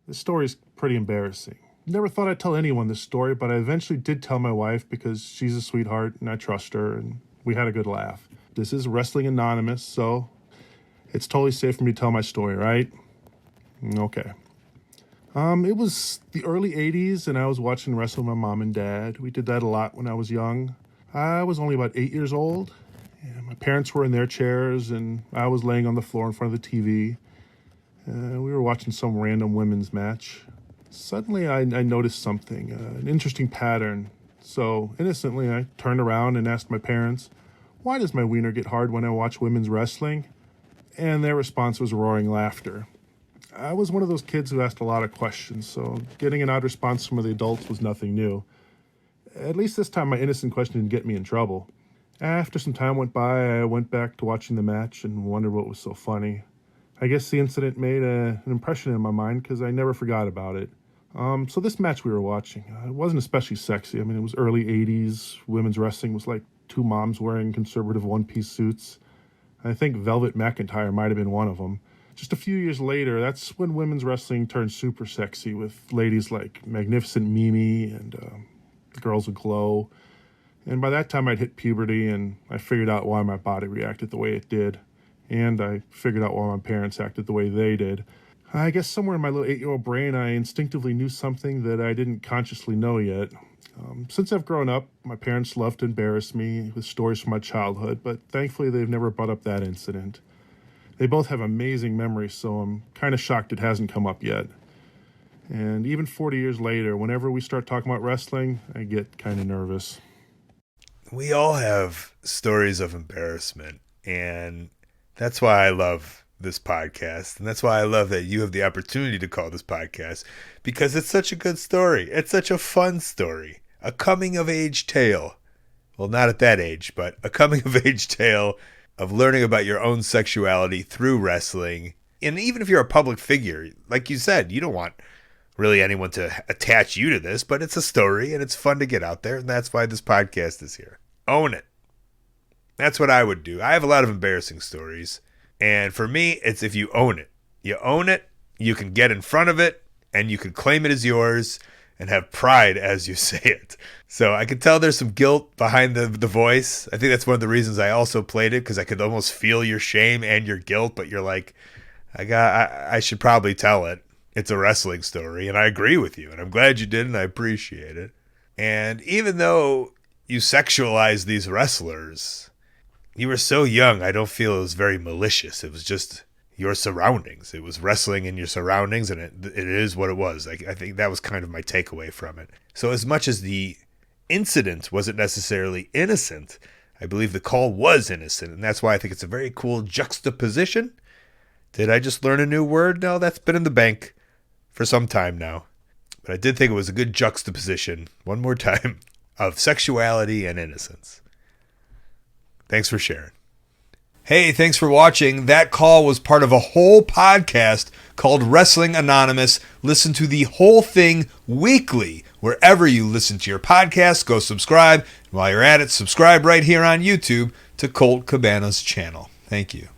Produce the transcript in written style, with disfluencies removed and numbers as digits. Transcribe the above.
This story is pretty embarrassing. Never thought I'd tell anyone this story, but I eventually did tell my wife because she's a sweetheart and I trust her, and we had a good laugh. This is Wrestling Anonymous, so it's totally safe for me to tell my story, right? Okay. It was the early 80s, and I was watching wrestling with my mom and dad. We did that a lot when I was young. I was only about 8 years old, and my parents were in their chairs, and I was laying on the floor in front of the TV. We were watching some random women's match. Suddenly, I noticed something, an interesting pattern. So, innocently, I turned around and asked my parents, "Why does my wiener get hard when I watch women's wrestling?" And their response was roaring laughter. I was one of those kids who asked a lot of questions, so getting an odd response from the adults was nothing new. At least this time, my innocent question didn't get me in trouble. After some time went by, I went back to watching the match and wondered what was so funny. I guess the incident made an impression in my mind because I never forgot about it. So this match we were watching, it wasn't especially sexy. I mean, it was early 80s. Women's wrestling was like two moms wearing conservative one-piece suits. I think Velvet McIntyre might have been one of them. Just a few years later, that's when women's wrestling turned super sexy with ladies like Magnificent Mimi and the Girls with Glow. And by that time, I'd hit puberty, and I figured out why my body reacted the way it did. And I figured out why my parents acted the way they did. I guess somewhere in my little 8-year-old brain, I instinctively knew something that I didn't consciously know yet. Since I've grown up, my parents love to embarrass me with stories from my childhood, but thankfully they've never brought up that incident. They both have amazing memories, so I'm kind of shocked it hasn't come up yet. And even 40 years later, whenever we start talking about wrestling, I get kind of nervous. We all have stories of embarrassment, and that's why I love this podcast, and that's why I love that you have the opportunity to call this podcast, because it's such a good story. It's such a fun story. A coming-of-age tale. Well, not at that age, but a coming-of-age tale of learning about your own sexuality through wrestling. And even if you're a public figure, like you said, you don't want really anyone to attach you to this, but it's a story and it's fun to get out there, and that's why this podcast is here. Own it. That's what I would do. I have a lot of embarrassing stories, and for me, it's if you own it. You own it, you can get in front of it, and you can claim it as yours and have pride as you say it. So I can tell there's some guilt behind the voice. I think that's one of the reasons I also played it, because I could almost feel your shame and your guilt, but you're like, I should probably tell it. It's a wrestling story, and I agree with you, and I'm glad you did, and I appreciate it. And even though you sexualize these wrestlers, you were so young, I don't feel it was very malicious. It was just your surroundings. It was wrestling in your surroundings, and it is what it was. I think that was kind of my takeaway from it. So as much as the incident wasn't necessarily innocent, I believe the call was innocent, and that's why I think it's a very cool juxtaposition. Did I just learn a new word? No, that's been in the bank for some time now. But I did think it was a good juxtaposition, one more time, of sexuality and innocence. Thanks for sharing. Hey, thanks for watching. That call was part of a whole podcast called Wrestling Anonymous. Listen to the whole thing weekly wherever you listen to your podcasts. Go subscribe. And while you're at it, subscribe right here on YouTube to Colt Cabana's channel. Thank you.